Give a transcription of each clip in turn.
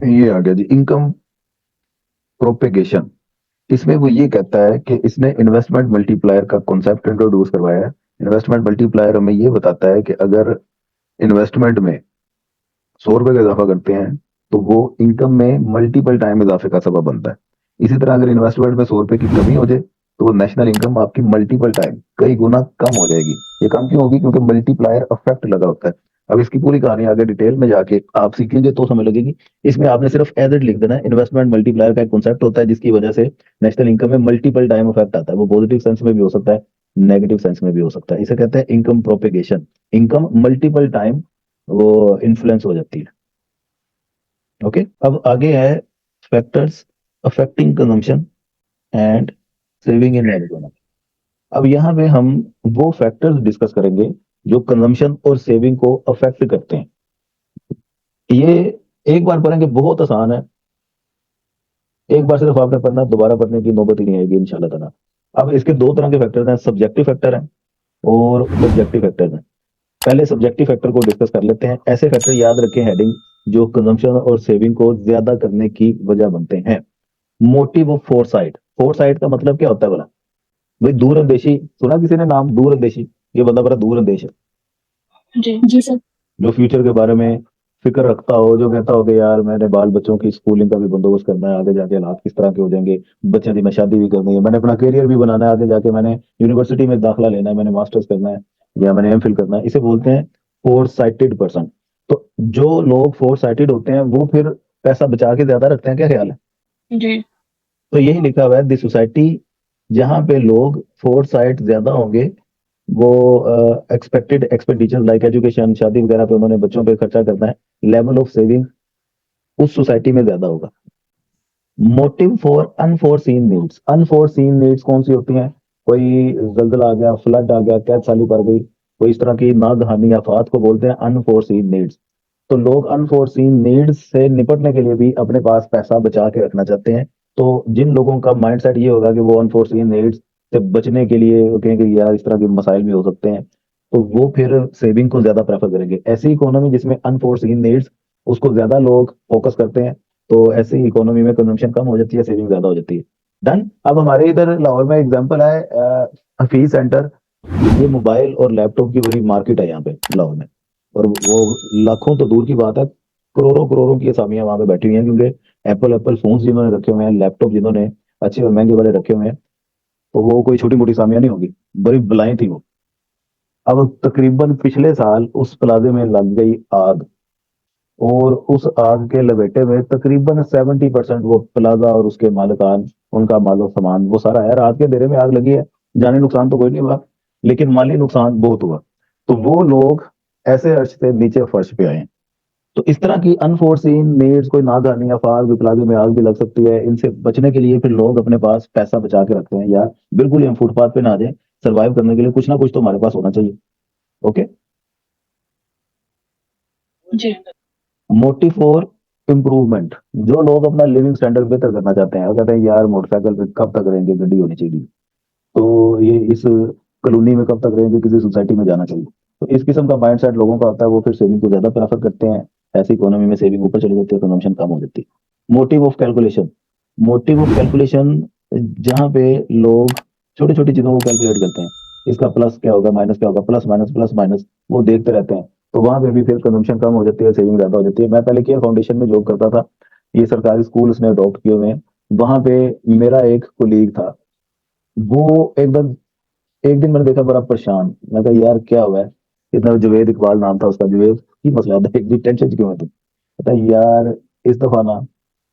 ये आ गया जी income propagation. इसमें वो ये कहता है कि इसने इन्वेस्टमेंट मल्टीप्लायर का कॉन्सेप्ट इंट्रोड्यूस करवाया है। इन्वेस्टमेंट मल्टीप्लायर हमें ये बताता है कि अगर इन्वेस्टमेंट में 100 रुपए का इजाफा करते हैं तो वो इनकम में मल्टीपल टाइम इजाफे का सबब बनता है। इसी तरह अगर इन्वेस्टमेंट में 100 रुपए की कमी हो जाए तो वो नेशनल इनकम आपकी मल्टीपल टाइम कई गुना कम हो जाएगी। ये कम क्यों होगी? क्योंकि मल्टीप्लायर इफेक्ट लगा होता है। अब इसकी पूरी कहानी आगे डिटेल में जाके आप सीखेंगे तो समझ लगेगी। इसमें आपने सिर्फ एज इट लिख देना है। इन्वेस्टमेंट मल्टीप्लायर का एक कॉन्सेप्ट होता है जिसकी वजह से नेशनल इनकम में मल्टीपल टाइम इफेक्ट आता है। वो पॉजिटिव सेंस में भी हो सकता है, नेगेटिव सेंस में भी हो सकता है। इसे कहते हैं income propagation. Income multiple time वो इन्फ्लुएंस हो जाती है। ओके, अब आगे है factors affecting consumption and saving in Arizona. अब यहाँ पे हम वो फैक्टर्स डिस्कस करेंगे जो कंजम्पशन और सेविंग को अफेक्ट करते हैं। ये एक बार पढ़ेंगे बहुत आसान है। एक बार सिर्फ आपने पढ़ना, दोबारा पढ़ने की नौबत ही नहीं आएगी इंशाल्लाह ताला। अब इसके दो तरह के फैक्टर्स हैं, सब्जेक्टिव फैक्टर हैं और ऑब्जेक्टिव फैक्टर हैं। पहले सब्जेक्टिव फैक्टर को डिस्कस कर लेते हैं। ऐसे फैक्टर याद रखें, हेडिंग जो कंजम्पशन और सेविंग को ज्यादा करने की वजह बनते हैं। Motive of foresight. फोरसाइट का मतलब क्या होता है बोला? भाई दूरंदेशी। सुना किसी ने नाम दूरंदेशी? ये बंदा बड़ा दूरंदेश है। जी जी सर। जो फ्यूचर के बारे में फिक्र रखता हो, जो कहता हो कि यार मैंने बाल बच्चों की स्कूलिंग का भी बंदोबस्त करना है, आगे जाके हालात किस तरह के हो जाएंगे, बच्चों की मैं शादी भी करनी है, मैंने अपना करियर भी बनाना है, आगे जाके मैंने यूनिवर्सिटी में दाखिला लेना है, मैंने मास्टर्स करना है या मैंने एमफिल करना है। इसे बोलते हैं फोर साइटेड पर्सन। तो जो लोग फोर साइटेड होते हैं वो फिर पैसा बचा के ज्यादा रखते हैं, क्या ख्याल है? जी तो यही लिखा हुआ है, दी सोसाइटी जहां पे लोग फोर साइट ज्यादा होंगे वो एक्सपेक्टेड एक्सपेंडिचर लाइक एजुकेशन, शादी वगैरह पे उन्होंने बच्चों पे खर्चा करना है, लेवल ऑफ सेविंग उस सोसाइटी में ज्यादा होगा। Motive for unforeseen needs. Unforeseen needs कौन सी होती हैं? कोई जल्जला आ गया, फ्लड आ गया, कैद साली पड़ गई, कोई इस तरह की नागहानी आफात को बोलते हैं अनफोरसीन नीड्स। तो लोग अनफोरसीन नीड्स से निपटने के लिए भी अपने पास पैसा बचा के रखना चाहते हैं। तो जिन लोगों का माइंडसेट ये होगा कि वो अनफोरसीन नीड्स से बचने के लिए वो कहेंगे कि यार इस तरह के मसाइल भी हो सकते हैं, तो वो फिर सेविंग को ज्यादा प्रेफर करेंगे। ऐसी इकोनॉमी जिसमें अनफोरसीन नीड्स उसको ज्यादा लोग फोकस करते हैं, तो ऐसी इकोनॉमी में कंजम्पशन कम हो जाती है, सेविंग ज्यादा हो जाती है। डन। अब हमारे इधर लाहौर में एग्जांपल है हफीज सेंटर। ये मोबाइल और लैपटॉप की बड़ी मार्केट है यहाँ पे लाहौर में। और वो लाखों तो दूर की बात है, करोड़ों करोड़ों की असामियां वहां पे बैठी हुई हैं, क्योंकि एप्पल एप्पल फोन जिन्होंने रखे हुए हैं, लैपटॉप जिन्होंने अच्छे और महंगे वाले रखे हुए हैं, तो वो कोई छोटी मोटी असामियां नहीं होगी, बड़ी बलाएं थी वो। अब तकरीबन पिछले साल उस प्लाजे में लग गई आग, और उस आग के लपेटे में तकरीबन 70% वो प्लाजा और उसके मालिकान, उनका मालो सामान वो सारा है। रात के अंधेरे में आग लगी है, जानी नुकसान तो कोई नहीं हुआ, लेकिन माली नुकसान बहुत हुआ। तो वो लोग ऐसे अर्श से नीचे फर्श पे आए हैं। तो इस तरह की अनफोर्सीन नीड्स, कोई नादानी आफात भी, प्लाजे में आग भी लग सकती है, इनसे बचने के लिए फिर लोग अपने पास पैसा बचा के रखते हैं। यार बिल्कुल ही हम फुटपाथ पे ना आ जाए, सर्वाइव करने के लिए कुछ ना कुछ तो हमारे पास होना चाहिए। ओके। जी मोटिव फॉर इम्प्रूवमेंट। जो लोग अपना लिविंग स्टैंडर्ड बेहतर करना चाहते हैं और कहते हैं यार मोटरसाइकिल पे कब तक रहेंगे, गड्डी होनी चाहिए, तो ये इस कॉलोनी में कब तक रहेंगे, किसी सोसाइटी में जाना चाहिए। तो इस किस्म का माइंडसेट लोगों का होता है, वो फिर सेविंग को ज्यादा प्रेफर करते हैं। ऐसी इकोनॉमी में सेविंग ऊपर चली जाती है, कंजम्पशन कम हो जाती है। Motive of calculation. Motive of calculation जहाँ पे लोग छोटी छोटी चीजों को कैलकुलेट करते हैं, इसका प्लस क्या होगा, माइनस क्या होगा, प्लस माइनस वो देखते रहते हैं। तो वहां पे भी फिर कंजम्पशन कम हो जाती है, सेविंग ज्यादा हो जाती है। मैं पहले केयर फाउंडेशन में जॉब करता था, ये सरकारी स्कूल उसने अडॉप्ट किए हुए हैं। वहां पे मेरा एक कोलीग था, वो एकदम एक दिन मैंने देखा बड़ा परेशान। मैं कहा यार क्या हुआ है? इतना, जुवेद इकबाल नाम था उसका, जुवेद की मसला था, एक दिन टेंशन क्यों है तुम? कहता यार इस दफा ना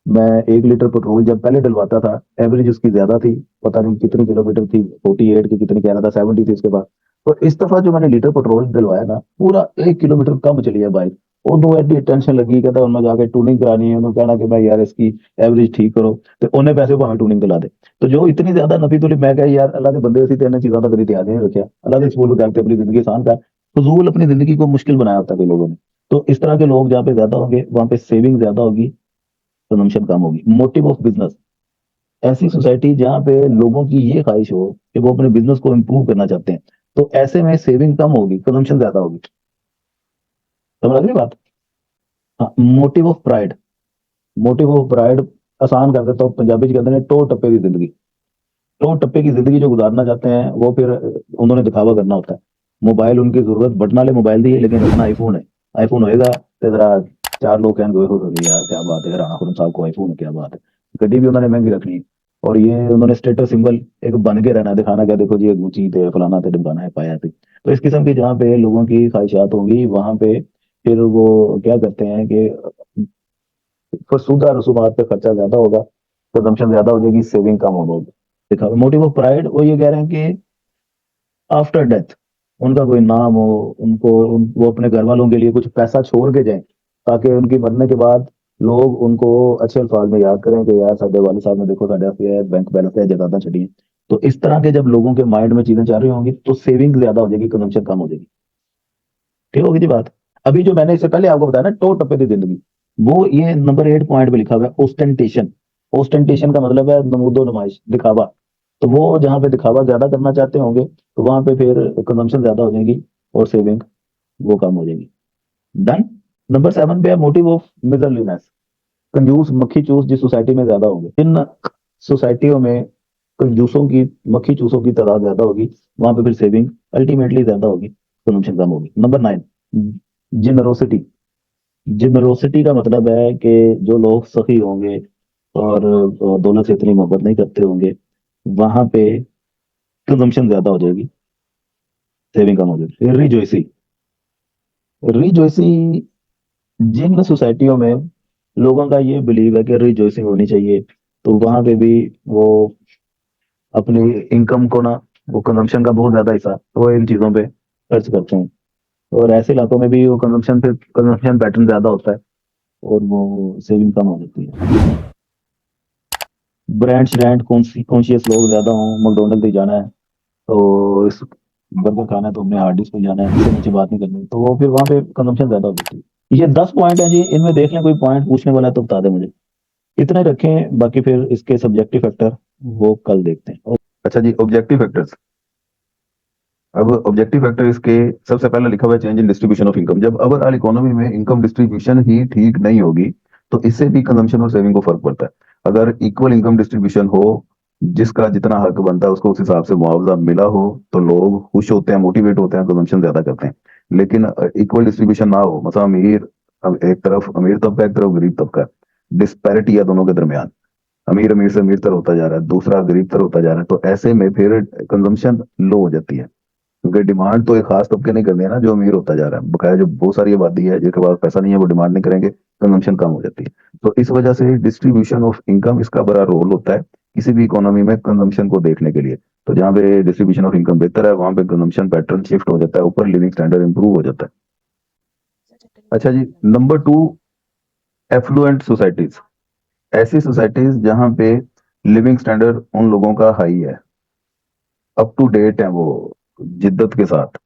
मैं 1 लीटर पेट्रोल जब पहले डलवाता था, एवरेज उसकी ज्यादा थी, पता नहीं कितनी किलोमीटर थी, 48 की कितनी कह रहा था, 70 थी उसके बाद। और इस दफा जो मैंने लीटर पेट्रोल डलवाया ना, पूरा 1 किलोमीटर कम चली है बाइक। ਉਹਨੂੰ ਐਡੀ ਟੈਨਸ਼ਨ ਲੱਗੀ, ਕਹਿੰਦਾ ਉਹਨਾਂ ਜਾ ਕੇ ਟੂਨਿੰग ਕਰਾਣੀ है, ਉਹਨੂੰ कहना कि मैं यार इसकी एवरेज ठीक करो, ਤੇ ਉਹਨੇ ਪੈਸੇ ਭਾਵੇਂ ਟੂਨਿੰਗ ਦਿਲਾ ਦੇ। तो जो इतनी ज्यादा नफी तुली, मैं कहा यार अल्लाह के बंदे ਅਸੀਂ ਤੇ ਇਹਨਾਂ चीजों का कभी ध्यान नहीं रखा। अल्लाह के स्कूल करके अपनी जिंदगी आसान कर, फजूल अपनी जिंदगी को मुश्किल बनाया होता है लोगों ने। तो इस तरह के लोग जहाँ पे ज्यादा होंगे वहां पे सेविंग ज्यादा होगी, कंजम्पशन कम होगी। Motive of business. ऐसी सोसाइटी जहाँ पे लोगों की ये ख्वाहिश हो कि वो अपने बिजनेस को इम्प्रूव करना चाहते हैं, तो ऐसे में सेविंग कम होगी, कंजम्पशन ज्यादा होगी। समझ रही बात? हाँ। Motive of pride. Motive of pride आसान कर देता हूँ, पंजाबी च कहते हैं टो टप्पे की जिंदगी। टो टप्पे की जिंदगी जो गुजारना चाहते हैं वो फिर उन्होंने दिखावा करना होता है। मोबाइल उनकी जरूरत बटन वाले मोबाइल दी है, लेकिन रखना आईफोन है। आईफोन होएगा तो जरा चार लोग कहेंगे "ओए होए होए यार क्या बात है, राणा खुरम साहब को आईफोन है, क्या बात है"। गड्डी भी उन्होंने महंगी रखनी है, और ये उन्होंने स्टेटस सिंबल एक बन के रहना, दिखाना क्या देखो जी ये गुची थे, फलाना थे, ढिमकाना है, पाया थे। तो इस किस्म की जहाँ पे लोगों की ख्वाहिशात होंगी वहां पे फिर वो क्या करते हैं कि फसूदा रसूमात पे खर्चा ज्यादा होगा, कंजम्पशन ज्यादा हो जाएगी, सेविंग कम होगी। देखा मोटिव ऑफ प्राइड वो ये कह रहे हैं कि आफ्टर डेथ उनका कोई नाम हो, वो अपने घर वालों के लिए कुछ पैसा छोड़ के जाएं, ताकि उनकी मरने के बाद लोग उनको अच्छे अल्फाज में याद करें कि यार साडे वाले साहब ने देखो साढ़े बैंक बैलेंस है जदादा छड़ी है। तो इस तरह के जब लोगों के माइंड में चीजें चल रही होंगी तो सेविंग ज्यादा हो जाएगी, कंजम्पशन कम हो जाएगी। ठीक होगी जी बात। अभी जो मैंने इससे पहले आपको बताया ना टो टप्पे की जिंदगी, वो ये नंबर 8 पॉइंट पे लिखा हुआ है ओस्टेंटेशन। ओस्टेंटेशन का मतलब है नमूदो नुमाइश, दिखावा। तो वो जहाँ पे दिखावा ज्यादा करना चाहते होंगे तो वहां पे फिर कंजम्पशन ज्यादा हो जाएगी और सेविंग वो कम हो जाएगी। डन। नंबर 7 पे है मोटिव ऑफ मिजरलीनेस। कंजूस मक्खी चूस जिस सोसाइटी में ज्यादा होंगे, जिन सोसाइटियों में कंजूसों की मक्खी चूसों की तादाद ज्यादा होगी वहां पे फिर सेविंग अल्टीमेटली ज्यादा होगी, कंजम्पशन कम होगी। Number 9, generosity. जेनरोसिटी का मतलब है कि जो लोग सखी होंगे और दौलत से इतनी मोहब्बत नहीं करते होंगे वहां पे कंजम्पशन ज्यादा हो जाएगी, सेविंग कम हो जाएगी। रिजोइसी। रिजोइसी जिन सोसाइटियों में लोगों का ये बिलीव है कि रिजोइसिंग होनी चाहिए, तो वहां पे भी वो अपनी इनकम को ना, वो कंजम्पशन का बहुत ज्यादा हिस्सा वो इन चीजों पे खर्च करते हैं। और ऐसे इलाकों में भी वो कंजम्पशन पैटर्न ज्यादा होता है और वो सेविंग कम हो जाती है। ब्रांड ब्रांड कॉन्शियस लोग ज्यादा हों, मैकडोनल्ड ही जाना है तो इस बर्गर खाना है तो हमने हार्डिस पे जाना है, इससे नीचे बात नहीं करनी, तो वो फिर वहां पे कंजम्पशन ज्यादा हो जाती है। ये 10 पॉइंट है जी, इनमें देख लें कोई पॉइंट पूछने वाला है तो बता दें मुझे। इतने रखें, बाकी फिर इसके सब्जेक्टिव फैक्टर वो कल देखते हैं। अच्छा जी, ऑब्जेक्टिव फैक्टर्स। अब ऑब्जेक्टिव फैक्टर इसके सबसे पहले लिखा हुआ है change in distribution of income. जब ओवरऑल इकोनॉमी में इनकम डिस्ट्रीब्यूशन ही ठीक नहीं होगी तो इससे भी कंजम्पशन और सेविंग को फर्क पड़ता है। अगर इक्वल इनकम डिस्ट्रीब्यूशन हो, जिसका जितना हक बनता है उसको उस हिसाब से मुआवजा मिला हो, तो लोग खुश होते हैं, मोटिवेट होते हैं, कंजम्पशन ज्यादा करते हैं। लेकिन इक्वल डिस्ट्रीब्यूशन ना हो, मतलब अमीर, अब एक तरफ अमीर तबका, एक तरफ गरीब तबका, डिस्पैरिटी है दोनों के दरमियान, अमीर अमीर से अमीर तर होता जा रहा है, दूसरा गरीब तर होता जा रहा है, तो ऐसे में फिर कंजम्पशन लो हो जाती है। क्योंकि डिमांड तो एक खास तबके नहीं करनी है ना जो अमीर होता जा रहा है, बकाया जो बहुत सारी आबादी है जिनके पास पैसा नहीं है वो डिमांड नहीं करेंगे, कंजम्पशन कम हो जाती है। तो इस वजह से डिस्ट्रीब्यूशन ऑफ इनकम इसका बड़ा रोल होता है किसी भी इकोनॉमी में कंजम्पशन को देखने के लिए। तो जहाँ पे डिस्ट्रीब्यूशन ऑफ इनकम बेहतर है वहां पे कंजम्पशन पैटर्न शिफ्ट हो जाता है, ऊपर लिविंग स्टैंडर्ड इंप्रूव हो जाता है। अच्छा जी, नंबर 2, एफ्लुएंट सोसाइटीज। ऐसी सोसाइटीज जहाँ पे लिविंग स्टैंडर्ड उन लोगों का हाई है, अप टू डेट है वो, जिद्दत के साथ,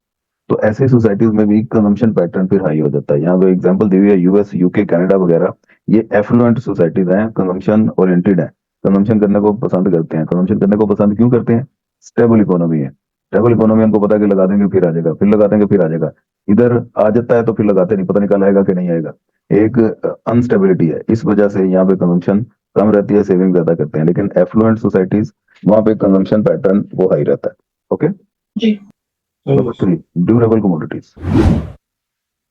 तो ऐसे सोसाइटीज में भी कंजम्पशन पैटर्न फिर हाई हो जाता है। यहाँ पे एग्जांपल दी हुई है यूएस, यूके, कनाडा वगैरह। ये एफ्लुएंट सोसाइटीज हैं, कंजम्पशन ओरिएंटेड है, कंजम्पशन करने को पसंद करते हैं। कंजम्पशन करने को पसंद क्यों करते हैं? स्टेबल इकोनॉमी है। स्टेबल इकोनॉमी उनको पता है कि लगा देंगे फिर आ जाएगा, फिर लगा देंगे फिर आ जाएगा। इधर आ जाता है तो फिर लगाते नहीं, पता नहीं कल आएगा कि नहीं आएगा। एक अनस्टेबिलिटी है, इस वजह से यहाँ पे कंजम्पशन कम रहती है, सेविंग ज्यादा करते हैं। लेकिन एफ्लुएंट सोसाइटीज वहां पे कंजम्पशन पैटर्न वो हाई रहता है। Okay. Ji Number 3, durable commodities.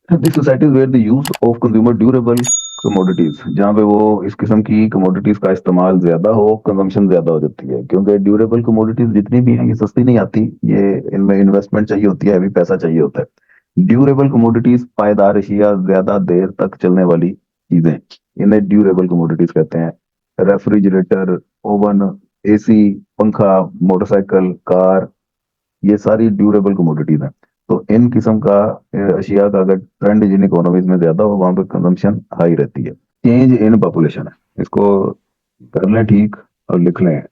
The societies where the use of consumer durable commodities, जहाँ पे वो इस किस्म की कमोडिटीज का इस्तेमाल ज्यादा हो, कंजम्पशन ज्यादा हो जाती है। क्योंकि ड्यूरेबल कमोडिटीज जितनी भी हैं ये सस्ती नहीं आती, ये इनमें इन्वेस्टमेंट चाहिए होती है, अभी पैसा चाहिए होता है। ड्यूरेबल कमोडिटीज पायदार अशिया, ज्यादा देर तक चलने वाली चीजें, इन्हें ड्यूरेबल कमोडिटीज कहते हैं। रेफ्रिजरेटर, ओवन, एसी, पंखा, मोटरसाइकिल, कार, ये सारी ड्यूरेबल कमोडिटीज हैं। तो इन किस्म का अशिया का अगर ट्रेंड जिन इकोनॉमीज में ज्यादा हो वहां पे कंजम्पशन हाई रहती है। चेंज इन पॉपुलेशन है, इसको कर लें ठीक और लिख लें।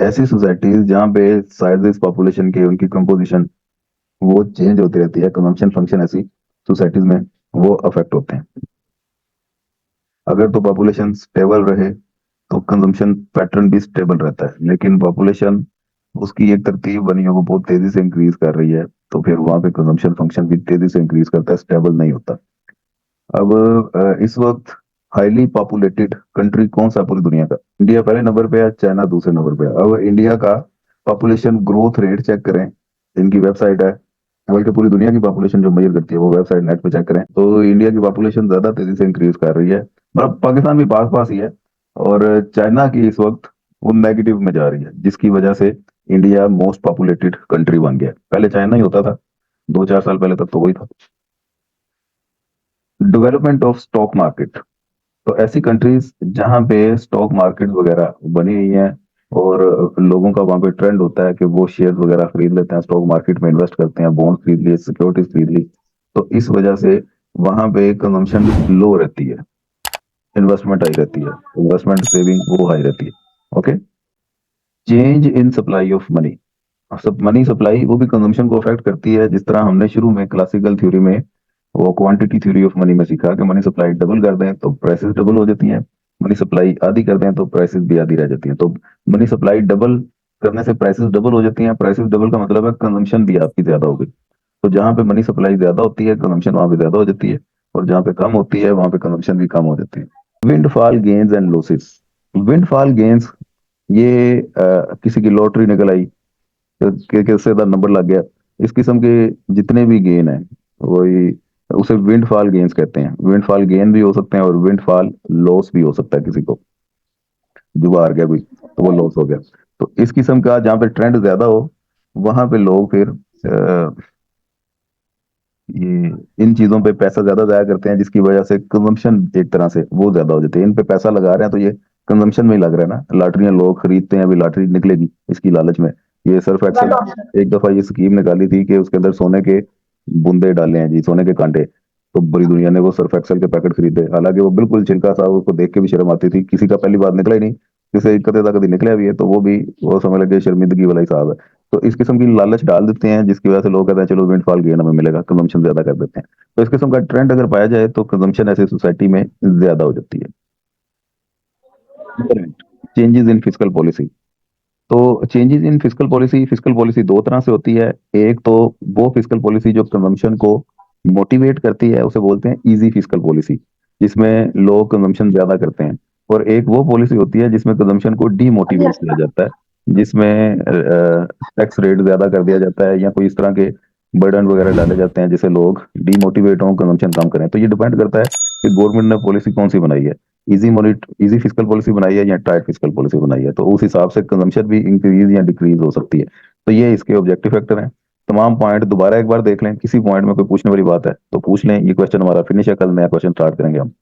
ऐसी सोसाइटीज जहाँ पे साइजेस पॉपुलेशन के, उनकी कंपोजिशन वो चेंज होती रहती है, कंजम्पशन फंक्शन ऐसी सोसाइटीज में वो अफेक्ट होते हैं। अगर तो पॉपुलेशन स्टेबल रहे तो कंजम्पशन पैटर्न भी स्टेबल रहता है, लेकिन पॉपुलेशन उसकी एक तरतीब बनी हो, वो बहुत तेजी से इंक्रीज कर रही है, तो फिर वहां पे कंजम्पशन फंक्शन भी तेजी से इंक्रीज करता है, स्टेबल नहीं होता। अब इस वक्त हाईली पॉपुलेटेड कंट्री कौन सा है पूरी दुनिया का? इंडिया पहले नंबर पे है, चाइना दूसरे नंबर पे है। अब इंडिया का पॉपुलेशन ग्रोथ रेट चेक करें, इनकी वेबसाइट है, बल्कि पूरी दुनिया की पॉपुलेशन जो मेजर करती है वो वेबसाइट नेट पे चेक करें, तो इंडिया की पॉपुलेशन ज्यादा तेजी से इंक्रीज कर रही है। मतलब पाकिस्तान भी पास पास ही है, और चाइना की इस वक्त वो नेगेटिव में जा रही है, जिसकी वजह से इंडिया मोस्ट पॉपुलेटेड कंट्री बन गया। पहले चाइना ही होता था, 2-4 साल पहले तक तो वही था। डेवलपमेंट ऑफ स्टॉक मार्केट, तो ऐसी कंट्रीज जहां पे स्टॉक मार्केट वगैरह बनी हुई हैं और लोगों का वहां पे ट्रेंड होता है कि वो शेयर वगैरह खरीद लेते हैं, स्टॉक मार्केट में इन्वेस्ट करते हैं, बॉन्ड खरीद लिए, सिक्योरिटीज खरीद ली, तो इस वजह से वहां पे कंजम्पशन लो रहती है, इन्वेस्टमेंट हाई रहती है, इन्वेस्टमेंट सेविंग वो हाई रहती है। Okay. Change in supply of money, सब मनी सप्लाई वो भी कंजम्पशन को अफेक्ट करती है। जिस तरह हमने शुरू में क्लासिकल थ्योरी में वो क्वांटिटी थ्योरी ऑफ मनी में सीखा कि मनी सप्लाई डबल कर दें तो प्राइसेस डबल हो जाती हैं, मनी सप्लाई आधी कर दें तो प्राइसेस भी आधी रह जाती हैं। तो मनी सप्लाई डबल करने से प्राइसेस डबल हो जाती हैं। प्राइसेस डबल का मतलब है कंजम्पशन भी आपकी ज्यादा होगी। तो जहाँ पे मनी सप्लाई ज्यादा होती है कंजम्पशन वहां पे ज्यादा हो जाती है, और जहाँ पे कम होती है वहां पे कंजम्पशन भी कम हो जाती है। Windfall gains and losses, windfall gains ये किसी की लॉटरी निकल आई, कैसे का नंबर लग गया, इस किस्म के जितने भी गेन है वही उसे विंडफॉल गेन्स कहते हैं। विंडफॉल गेन भी हो सकते हैं और विंडफॉल लॉस भी हो सकता है, किसी को जुआ हार गया कोई तो वो लॉस हो गया। तो इस किस्म का जहाँ पे ट्रेंड ज्यादा हो वहां पे लोग फिर ये इन चीजों पे पैसा ज्यादा जाया करते हैं, जिसकी वजह से कंजम्पशन एक तरह से वो ज्यादा हो जाती है। इन पे पैसा लगा रहे हैं तो ये कंजम्पशन में ही लग रहा है ना। लॉटरियां लोग खरीदते हैं, अभी लॉटरी निकलेगी इसकी लालच में। ये सर्फ एक्सेल एक दफा ये स्कीम निकाली थी कि उसके अंदर सोने के बूंदे डाले हैं जी, सोने के कांटे, तो बड़ी दुनिया ने वो सर्फ एक्सेल के पैकेट खरीदे। हालांकि वो बिल्कुल छिलका सा, उसको देख के भी शर्म आती थी, किसी का पहली बार निकला ही नहीं, किसी कदे तक कभी निकला भी है तो वो भी वो समझ लगे शर्मिंदगी वाला हिसाब है। तो इस किस्म की लालच डाल देते हैं, जिसकी वजह से लोग कहते हैं चलो विंडफॉल गेन हमें मिलेगा, कंजम्पशन ज्यादा कर देते हैं। तो इस किस्म का ट्रेंड अगर पाया जाए तो कंजम्पशन ऐसी सोसाइटी में ज्यादा हो जाती है। चेंजेस इन फिजिकल पॉलिसी, तो चेंजेस इन फिजिकल पॉलिसी दो तरह से होती है। एक तो वो फिजिकल पॉलिसी जो कंजम्पशन को मोटिवेट करती है उसे बोलते हैं इजी फिजिकल पॉलिसी, जिसमें लोग कंजम्पशन ज्यादा करते हैं। और एक वो पॉलिसी होती है जिसमें कंजम्पशन को डीमोटिवेट किया जाता है, जिसमें टैक्स रेट ज्यादा कर दिया जाता है या कोई इस तरह के बर्डन वगैरह डाले जाते हैं जिससे लोग डीमोटिवेट हों, कंजम्पशन कम करें। तो ये डिपेंड करता है कि गवर्नमेंट ने पॉलिसी कौन सी बनाई है, इजी फिजिकल पॉलिसी बनाई है या टाइट फिजिकल पॉलिसी बनाई है, तो उस हिसाब से कंजम्पशन भी इंक्रीज या डिक्रीज हो सकती है। तो ये इसके ऑब्जेक्टिव फैक्टर हैं। तमाम पॉइंट दोबारा एक बार देख लें, किसी पॉइंट में कोई पूछने वाली बात है तो पूछ लें। ये क्वेश्चन हमारा फिनिश है, कल नया क्वेश्चन स्टार्ट करेंगे हम।